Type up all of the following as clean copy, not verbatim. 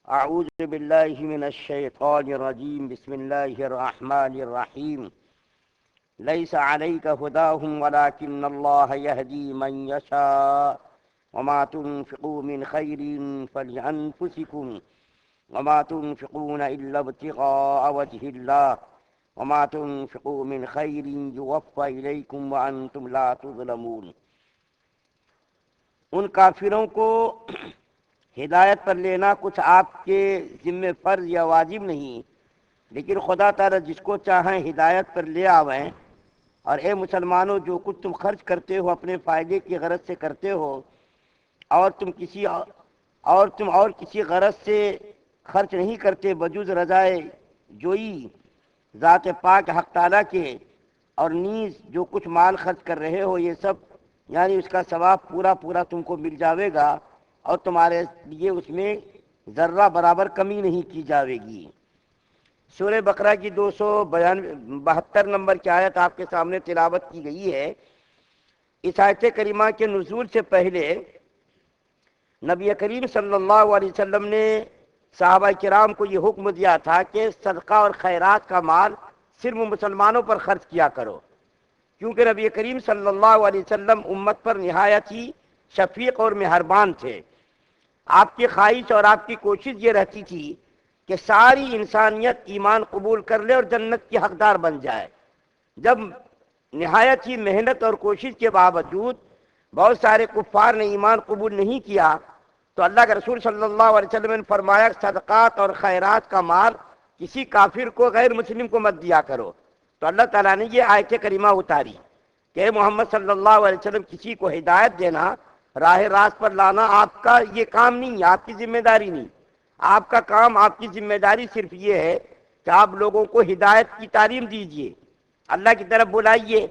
أعوذ بالله من الشيطان الرجيم بسم الله الرحمن الرحيم ليس عليك هداهم ولكن الله يهدي من يشاء وما تنفقوا من خير فلأنفسكم وما تنفقون إلا ابتغاء وجه الله وما تنفقوا من خير يوفى إليكم وأنتم لا تظلمون۔ ان کافروں کو ہدایت پر لینا کچھ آپ کے ذمہ فرض یا واجب نہیں، لیکن خدا تعالیٰ جس کو چاہیں ہدایت پر لے آویں۔ اور اے مسلمانوں، جو کچھ تم خرچ کرتے ہو اپنے فائدے کی غرض سے کرتے ہو، اور تم کسی غرض سے خرچ نہیں کرتے بجز رضائے جوئی ذات پاک حق تعالیٰ کے، اور نیز جو کچھ مال خرچ کر رہے ہو یہ سب یعنی اس کا ثواب پورا تم کو مل جاوے گا، اور تمہارے لیے اس میں ذرہ برابر کمی نہیں کی جاوے گی۔ سورہ بقرہ کی 272 نمبر کی آیت آپ کے سامنے تلاوت کی گئی ہے۔ اس آیت کریمہ کے نزول سے پہلے نبی کریم صلی اللہ علیہ وسلم نے صحابہ کرام کو یہ حکم دیا تھا کہ صدقہ اور خیرات کا مال صرف مسلمانوں پر خرچ کیا کرو، کیونکہ نبی کریم صلی اللہ علیہ وسلم امت پر نہایت ہی شفیق اور مہربان تھے۔ آپ کی خواہش اور آپ کی کوشش یہ رہتی تھی کہ ساری انسانیت ایمان قبول کر لے اور جنت کی حقدار بن جائے۔ جب نہایت ہی محنت اور کوشش کے باوجود بہت سارے کفار نے ایمان قبول نہیں کیا، تو اللہ کے رسول صلی اللہ علیہ وسلم نے فرمایا صدقات اور خیرات کا مال کسی کافر کو غیر مسلم کو مت دیا کرو۔ تو اللہ تعالیٰ نے یہ آیت کریمہ اتاری کہ اے محمد صلی اللہ علیہ وسلم، کسی کو ہدایت دینا، راہ راست پر لانا آپ کا یہ کام نہیں ہے، آپ کی ذمہ داری نہیں۔ آپ کا کام، آپ کی ذمہ داری صرف یہ ہے کہ آپ لوگوں کو ہدایت کی تعلیم دیجئے، اللہ کی طرف بلائیے،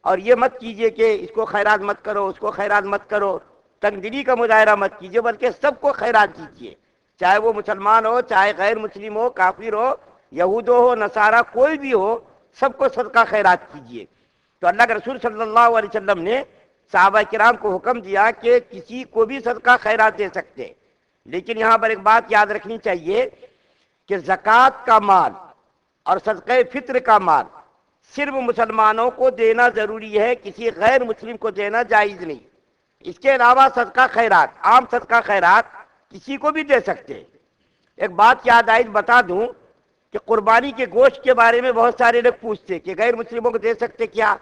اور یہ مت کیجئے کہ اس کو خیرات مت کرو، اس کو خیرات مت کرو، تنگ دلی کا مظاہرہ مت کیجئے، بلکہ سب کو خیرات دیجئے، چاہے وہ مسلمان ہو، چاہے غیر مسلم ہو، کافر ہو، یہود ہو، نصارہ، کوئی بھی ہو، سب کو صدقہ خیرات کیجئے۔ تو اللہ کے رسول صلی اللہ علیہ وسلم نے صحابہ کرام کو حکم دیا کہ کسی کو بھی صدقہ خیرات دے سکتے، لیکن یہاں پر ایک بات یاد رکھنی چاہیے کہ زکوٰۃ کا مال اور صدقہ فطر کا مال صرف مسلمانوں کو دینا ضروری ہے، کسی غیر مسلم کو دینا جائز نہیں۔ اس کے علاوہ صدقہ خیرات، عام صدقہ خیرات کسی کو بھی دے سکتے۔ ایک بات یاد آئی بتا دوں کہ قربانی کے گوشت کے بارے میں بہت سارے لوگ پوچھتے کہ غیر مسلموں کو دے سکتے کیا؟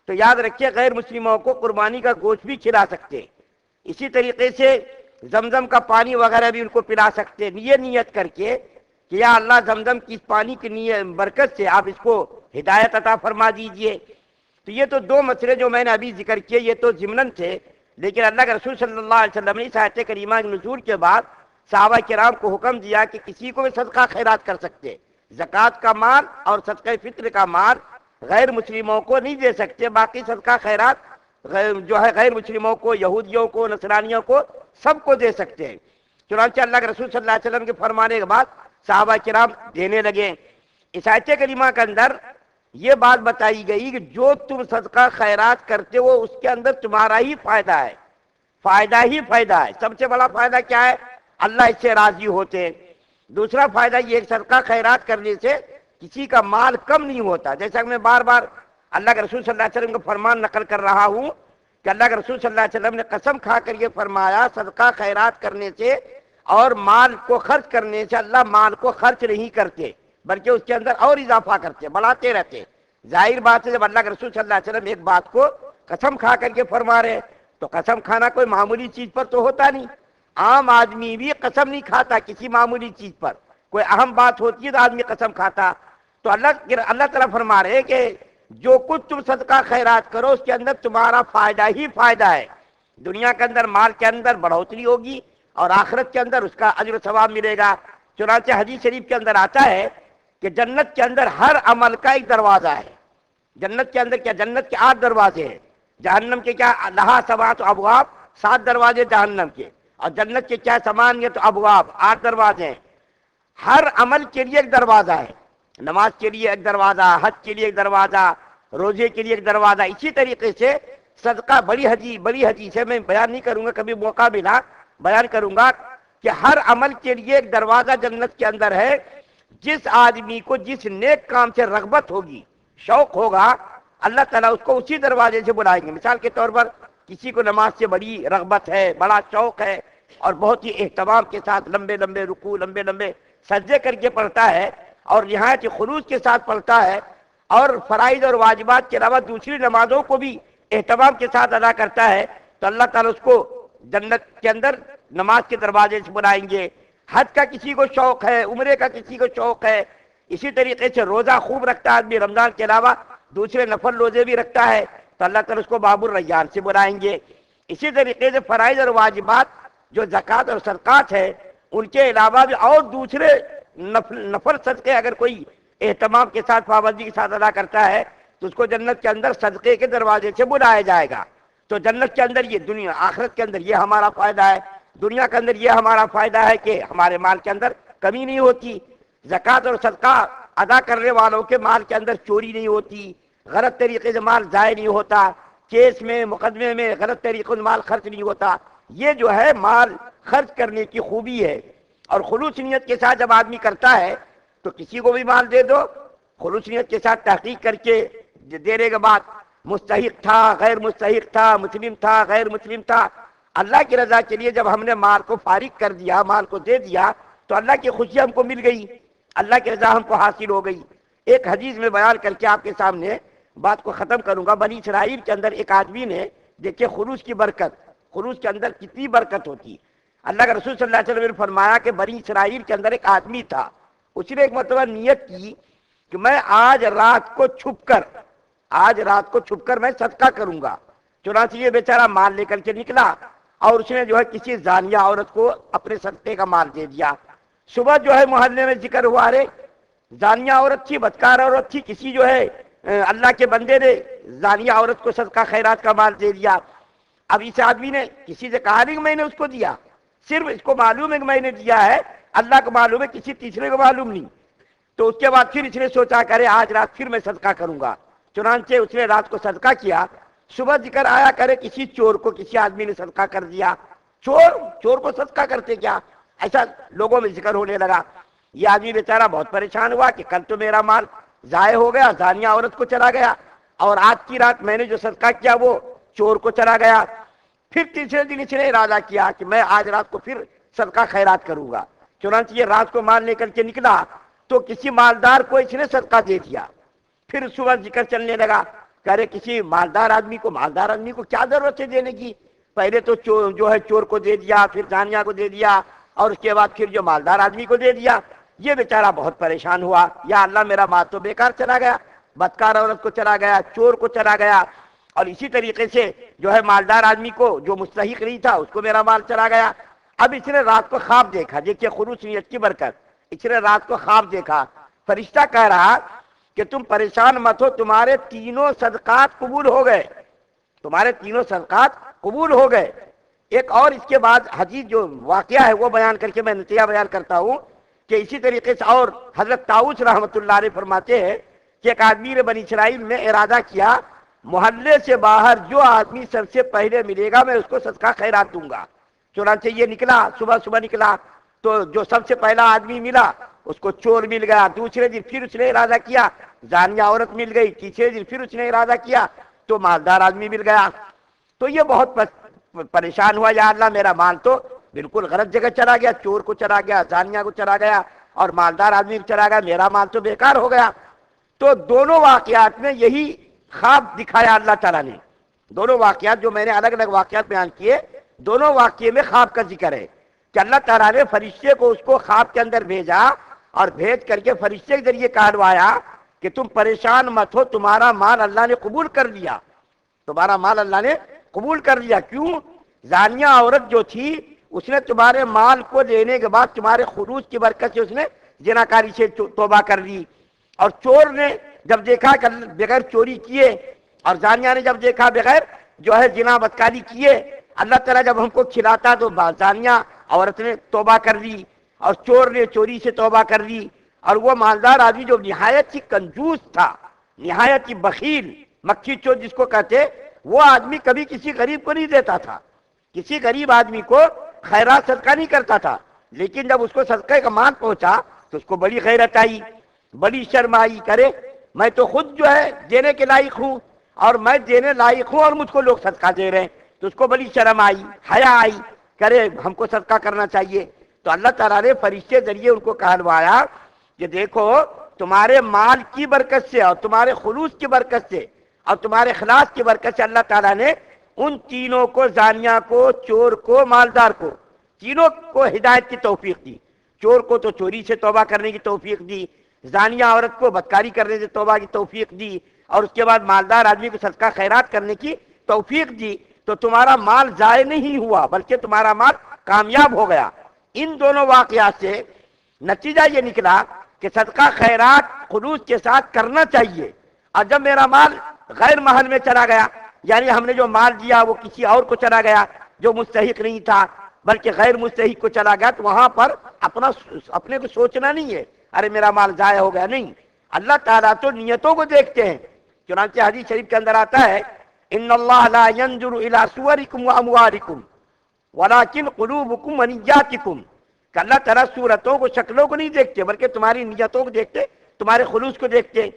تو یاد رکھیے، غیر مسلموں کو قربانی کا گوشت بھی کھلا سکتے، اسی طریقے سے زمزم کا پانی وغیرہ بھی ان کو پلا سکتے، یہ نیت کر کے کہ یا اللہ زمزم کی اس پانی کی برکت سے آپ اس کو ہدایت عطا فرما دیجئے۔ تو یہ تو دو مسئلے جو میں نے ابھی ذکر کیے یہ تو ضمناً تھے، لیکن اللہ کے رسول صلی اللہ علیہ وسلم نے اس آیت کریمہ کے نزول کے بعد صحابہ کرام کو حکم دیا کہ کسی کو بھی صدقہ خیرات کر سکتے، زکوٰۃ کا مال اور صدقہ فطر کا مال غیر مسلموں کو نہیں دے سکتے، باقی صدقہ خیرات جو ہے غیر مسلموں کو، یہودیوں کو، نصرانیوں کو، سب کو دے سکتے ہیں۔ چنانچہ اللہ کے رسول صلی اللہ علیہ وسلم کے فرمانے کے بعد صحابہ کرام دینے لگے۔ اس آیت کریمہ کے اندر یہ بات بتائی گئی کہ جو تم صدقہ خیرات کرتے ہو اس کے اندر تمہارا ہی فائدہ ہے، فائدہ ہی فائدہ ہے۔ سب سے بڑا فائدہ کیا ہے؟ اللہ اس سے راضی ہوتے ہیں۔ دوسرا فائدہ یہ کہ صدقہ خیرات کرنے سے کسی کا مال کم نہیں ہوتا، جیسا کہ میں بار بار اللہ کے رسول صلی اللہ علیہ وسلم کا فرمان نقل کر رہا ہوں کہ اللہ کے رسول صلی اللہ علیہ وسلم نے قسم کھا کر یہ فرمایا صدقہ خیرات کرنے سے اور مال کو خرچ کرنے سے اللہ مال کو خرچ نہیں کرتے بلکہ اس کے اندر اور اضافہ کرتے، بڑھاتے رہتے۔ ظاہر بات ہے جب اللہ کے رسول صلی اللہ علیہ وسلم ایک بات کو قسم کھا کر کے فرما رہے تو قسم کھانا کوئی معمولی چیز پر تو ہوتا نہیں، عام آدمی بھی قسم نہیں کھاتا کسی معمولی چیز پر، کوئی اہم بات ہوتی ہے تو آدمی قسم کھاتا۔ تو اللہ تعالیٰ فرما رہے کہ جو کچھ تم صدقہ خیرات کرو اس کے اندر تمہارا فائدہ ہی فائدہ ہے، دنیا کے اندر مال کے اندر بڑھوتری ہوگی اور آخرت کے اندر اس کا اجر و ثواب ملے گا۔ چنانچہ حدیث شریف کے اندر آتا ہے کہ جنت کے اندر ہر عمل کا ایک دروازہ ہے۔ جنت کے اندر کیا؟ جنت کے 8 دروازے ہیں، جہنم کے کیا؟ لہا 7 ابواب، 7 دروازے جہنم کے، اور جنت کے کیا؟ 8 ابواب، 8 دروازے ہیں۔ ہر عمل کے لیے ایک دروازہ ہے، نماز کے لیے ایک دروازہ، حج کے لیے ایک دروازہ، روزے کے لیے ایک دروازہ۔ اسی طریقے سے صدقہ بڑی حدیث ہے، میں بیان نہیں کروں گا، کبھی موقع ملا بیان کروں گا کہ ہر عمل کے لیے ایک دروازہ جنت کے اندر ہے. جس آدمی کو جس نیک کام سے رغبت ہوگی، شوق ہوگا، اللہ تعالیٰ اس کو اسی دروازے سے بلائیں گے. مثال کے طور پر کسی کو نماز سے بڑی رغبت ہے، بڑا شوق ہے، اور بہت ہی اہتمام کے ساتھ لمبے لمبے رکوع، لمبے لمبے سجدے کر کے پڑھتا ہے، اور نہایت خلوص کے ساتھ پڑھتا ہے، اور فرائض اور واجبات کے علاوہ دوسری نمازوں کو بھی اہتمام کے ساتھ ادا کرتا ہے، تو اللہ تعالیٰ اس کو جنت کے اندر نماز کے دروازے سے بلائیں گے. حج کا کسی کو شوق ہے، عمرے کا کسی کو شوق ہے، اسی طریقے سے روزہ خوب رکھتا ہے آدمی، رمضان کے علاوہ دوسرے نفل روزے بھی رکھتا ہے، تو اللہ تعالیٰ اس کو باب الریان سے بلائیں گے. اسی طریقے سے فرائض اور واجبات جو زکوٰۃ اور صدقات ہے، ان کے علاوہ بھی اور دوسرے نفل صدقے اگر کوئی اہتمام کے ساتھ، پابندی کے ساتھ ادا کرتا ہے، تو اس کو جنت کے اندر صدقے کے دروازے سے بلایا جائے گا. تو جنت کے اندر یہ دنیا، آخرت کے اندر یہ ہمارا فائدہ ہے. دنیا کے اندر یہ ہمارا فائدہ ہے کہ ہمارے مال کے اندر کمی نہیں ہوتی، زکوٰۃ اور صدقہ ادا کرنے والوں کے مال کے اندر چوری نہیں ہوتی، غلط طریقے سے مال ضائع نہیں ہوتا، کیس میں، مقدمے میں غلط طریقے سے مال خرچ نہیں ہوتا. یہ جو ہے مال خرچ کرنے کی خوبی ہے. اور خلوص نیت کے ساتھ جب آدمی کرتا ہے تو کسی کو بھی مال دے دو، خلوص نیت کے ساتھ تحقیق کر کے دینے کے بعد مستحق تھا، غیر مستحق تھا، مسلم تھا، غیر مسلم تھا، اللہ کی رضا کے لیے جب ہم نے مال کو فارغ کر دیا، مال کو دے دیا، تو اللہ کی خوشی ہم کو مل گئی، اللہ کی رضا ہم کو حاصل ہو گئی. ایک حدیث میں بیان کر کے آپ کے سامنے بات کو ختم کروں گا. بنی اسرائیل کے اندر ایک آدمی نے، دیکھیں خلوص کی برکت، خلوص کے اندر کتنی برکت ہوتی. اللہ کے رسول صلی اللہ علیہ وسلم نے فرمایا کہ بنی اسرائیل کے اندر ایک آدمی تھا، اس نے ایک مرتبہ نیت کی کہ میں آج رات کو چھپ کر میں صدقہ کروں گا. چنانچہ یہ بیچارہ مال لے کر کے نکلا، اور اس نے جو ہے کسی زانیہ عورت کو اپنے صدقے کا مال دے دیا. صبح جو ہے محلے میں ذکر ہوا، رے زانیہ عورت تھی، بدکار عورت تھی، کسی جو ہے اللہ کے بندے نے زانیہ عورت کو صدقہ خیرات کا مال دے دیا. اب اس آدمی نے کسی سے کہا نہیں کہ میں نے اس کو دیا، صرف اس کو معلوم ہے کہ میں نے دیا ہے، اللہ کو معلوم ہے، کسی تیسرے کو معلوم نہیں. تو اس کے بعد پھر اس نے سوچا کرے آج رات پھر میں صدقہ کروں گا. چنانچہ اس نے رات کو صدقہ کیا. صبح ذکر آیا کرے کسی چور کو کسی آدمی نے صدقہ کر دیا. چور کو صدقہ کرتے کیا، ایسا لوگوں میں ذکر ہونے لگا. یہ آدمی بیچارہ بہت پریشان ہوا کہ کل تو میرا مال ضائع ہو گیا، زانیہ عورت کو چلا گیا، اور آج کی رات میں نے جو صدقہ کیا وہ چور کو چلا گیا. پھر تیسرے دن اس نے ارادہ کیا کہ میں آج رات کو پھر صدقہ خیرات کروں گا. چنانچہ یہ رات کو مال لے کر کے نکلا تو کسی مالدار کو اس نے صدقہ دے دیا. پھر صبح ذکر چلنے لگا کہ ارے کسی مالدار آدمی کو کیا ضرورت ہے دینے کی، پہلے تو جو ہے چور کو دے دیا، پھر زانیہ کو دے دیا، اور اس کے بعد پھر جو مالدار آدمی کو دے دیا. یہ بیچارہ بہت پریشان ہوا، یا اللہ میرا مال تو بیکار چلا گیا، بدکار عورت کو چلا گیا، چور کو چلا گیا، اور اسی طریقے سے جو ہے مالدار آدمی کو جو مستحق نہیں تھا اس کو میرا مال چلا گیا. اب اس نے رات کو خواب دیکھا، دیکھیے خلوص نیت کی برکت. اس نے رات کو خواب دیکھا، فرشتہ کہہ رہا کہ تم پریشان مت ہو، تمہارے تینوں صدقات قبول ہو گئے، تمہارے تینوں صدقات قبول ہو گئے. ایک اور اس کے بعد حدیث جو واقعہ ہے وہ بیان کر کے میں نتیجہ بیان کرتا ہوں کہ اسی طریقے سے اور حضرت طاؤس رحمۃ اللہ علیہ فرماتے ہیں کہ ایک آدمی نے بنی اسرائیل میں ارادہ کیا، محلے سے باہر جو آدمی سب سے پہلے ملے گا میں اس کو صدقہ خیرات دوں گا. چنانچہ یہ نکلا، صبح نکلا تو جو سب سے پہلا آدمی ملا اس کو چور مل گیا. دوسرے دن پھر اس نے ارادہ کیا، زانیہ عورت مل گئی. تیسرے دن پھر اس نے ارادہ کیا تو مالدار آدمی مل گیا. تو یہ بہت پریشان ہوا، یا اللہ میرا مال تو بالکل غلط جگہ چلا گیا، چور کو چلا گیا، زانیہ کو چلا گیا، اور مالدار آدمی کو چلا گیا، میرا مال تو بیکار ہو گیا. تو دونوں واقعات میں یہی خواب دکھایا اللہ تعالیٰ نے. دونوں واقعات جو میں نے الگ الگ واقعات بیان کیے، دونوں واقعے میں خواب کا ذکر ہے کہ اللہ تعالیٰ نے فرشتے کو اس کو خواب کے اندر بھیجا، اور بھیج کر کے فرشتے کے ذریعے کہلوایا کہ تم پریشان مت ہو، تمہارا مال اللہ نے قبول کر لیا، تمہارا مال اللہ نے قبول کر لیا. کیوں؟ زانیہ عورت جو تھی اس نے تمہارے مال کو لینے کے بعد تمہارے خلوص کی برکت سے اس نے زناکاری سے توبہ کر لی. اور چور نے جب دیکھا کہ بغیر چوری کیے، اور زانیہ نے جب دیکھا بغیر جو ہے زنا بدکاری کیے، اللہ تعالیٰ جب ہم کو کھلاتا تو زانیہ عورت نے توبہ کر لی، اور چور نے چوری سے توبہ کر لی. اور وہ مالدار آدمی جو نہایت ہی کنجوس تھا، نہایت ہی بخیل، مکھی چور جس کو کہتے، وہ آدمی کبھی کسی غریب کو نہیں دیتا تھا، کسی غریب آدمی کو خیرات صدقہ نہیں کرتا تھا. لیکن جب اس کو صدقے کا مال پہنچا تو اس کو بڑی غیرت آئی، بڑی شرم آئی، کرے میں تو خود جو ہے دینے کے لائق ہوں، اور میں دینے لائق ہوں اور مجھ کو لوگ صدقہ دے رہے ہیں، تو اس کو بڑی شرم آئی، حیا آئی، کرے ہم کو صدقہ کرنا چاہیے۔ تو اللہ تعالیٰ نے فرشتے ذریعے ان کو کہلوایا کہ دیکھو تمہارے مال کی برکت سے اور تمہارے خلوص کی برکت سے اور تمہارے اخلاص کی برکت سے اللہ تعالیٰ نے ان تینوں کو، زانیہ کو، چور کو، مالدار کو، تینوں کو ہدایت کی توفیق دی۔ چور کو تو چوری سے توبہ کرنے کی توفیق دی، زانیہ عورت کو بدکاری کرنے سے توبہ کی توفیق دی، اور اس کے بعد مالدار آدمی کو صدقہ خیرات کرنے کی توفیق دی۔ تو تمہارا مال ضائع نہیں ہوا بلکہ تمہارا مال کامیاب ہو گیا۔ ان دونوں واقعات سے نتیجہ یہ نکلا کہ صدقہ خیرات خلوص کے ساتھ کرنا چاہیے۔ اور جب میرا مال غیر محل میں چلا گیا، یعنی ہم نے جو مال دیا وہ کسی اور کو چلا گیا جو مستحق نہیں تھا بلکہ غیر مستحق کو چلا گیا، تو وہاں پر اپنے کو سوچنا نہیں ہے ارے میرا مال ضائع ہو گیا، نہیں، اللہ تعالیٰ تو نیتوں کو دیکھتے ہیں۔ چنانچہ حدیث شریف کے اندر آتا ہے ان اللہ لا ينظر الى صورکم واموالکم ولکن قلوبکم ونیاتکم، کہ اللہ تعالیٰ صورتوں کو، شکلوں کو نہیں دیکھتے بلکہ تمہاری نیتوں کو دیکھتے، تمہارے خلوص کو دیکھتے۔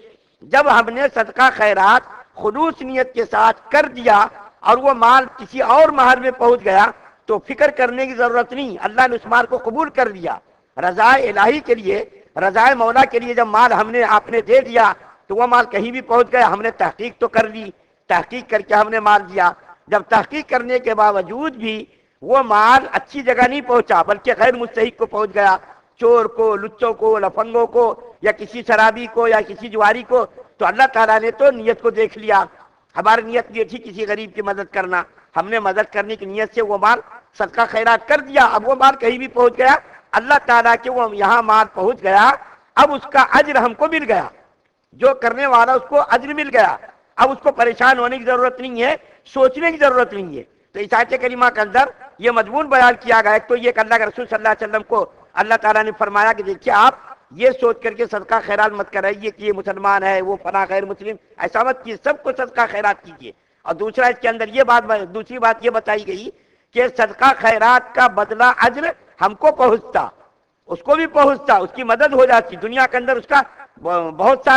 جب ہم نے صدقہ خیرات خلوص نیت کے ساتھ کر دیا اور وہ مال کسی اور محل میں پہنچ گیا تو فکر کرنے کی ضرورت نہیں، اللہ نے اس مال کو قبول کر لیا۔ رضا الہی کے لیے، رضا مولا کے لیے جب مال ہم نے آپ نے دے دیا تو وہ مال کہیں بھی پہنچ گیا، ہم نے تحقیق تو کر لی، تحقیق کر کے ہم نے مال دیا۔ جب تحقیق کرنے کے باوجود بھی وہ مال اچھی جگہ نہیں پہنچا بلکہ غیر مستحق کو پہنچ گیا، چور کو، لچوں کو، لفنگوں کو، یا کسی شرابی کو، یا کسی جواری کو، تو اللہ تعالیٰ نے تو نیت کو دیکھ لیا۔ ہماری نیت یہ تھی کسی غریب کی مدد کرنا، ہم نے مدد کرنے کی نیت سے وہ مال صدقہ خیرات کر دیا، اب وہ مال کہیں بھی پہنچ گیا، اللہ تعالیٰ کے وہ یہاں مال پہنچ گیا، اب اس کا اجر ہم کو مل گیا، جو کرنے والا اس کو اجر مل گیا، اب اس کو پریشان ہونے کی ضرورت نہیں ہے، سوچنے کی ضرورت نہیں ہے۔ تو اس آیت کریمہ کے اندر یہ مضمون بیان کیا گیا ہے۔ تو یہ کہ اللہ کے رسول صلی اللہ علیہ وسلم کو اللہ تعالیٰ نے فرمایا کہ دیکھیے آپ یہ سوچ کر کے صدقہ خیرات مت کرائیے کہ یہ مسلمان ہے وہ فلاں غیر مسلم، ایسا مت کیجیے، سب کو صدقہ خیرات کیجیے۔ اور دوسرا اس کے اندر یہ بات، دوسری بات یہ بتائی گئی کہ صدقہ خیرات کا بدلہ اجر ہم کو پہنچتا، اس کو بھی پہنچتا، اس کی مدد ہو جاتی، دنیا کے اندر اس کا بہت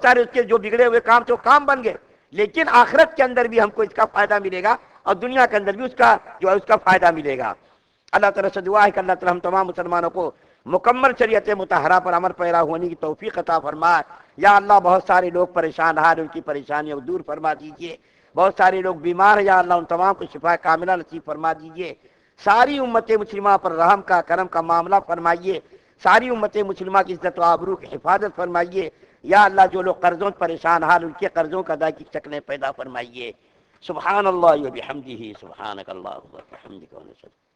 سارے اس کے جو بگڑے ہوئے کام تھے وہ کام بن گئے، لیکن آخرت کے اندر بھی ہم کو اس کا فائدہ ملے گا اور دنیا کے اندر بھی اس کا جو ہے اس کا فائدہ ملے گا۔ اللہ تعالیٰ سے دعا ہے کہ اللہ تعالیٰ ہم تمام مسلمانوں کو مکمل شریعت مطہرہ پر عمل پیرا ہونے کی توفیق عطا فرمائے۔ یا اللہ بہت سارے لوگ پریشان حال، ان کی پریشانیوں کو دور فرما دیجیے، بہت سارے لوگ بیمار ہیں، یا اللہ ان تمام کو شفا کاملہ نصیب فرما دیجیے۔ ساری امت مسلمہ پر رحم کا، کرم کا معاملہ فرمائیے، ساری امت مسلمہ کی عزت و آبرو کی حفاظت فرمائیے۔ یا اللہ جو لوگ قرضوں پریشان حال، ان کے قرضوں کا ادا کی شکلیں پیدا فرمائیے۔ سبحان اللہ و بحمدہ، سبحانک اللہم و بحمدک۔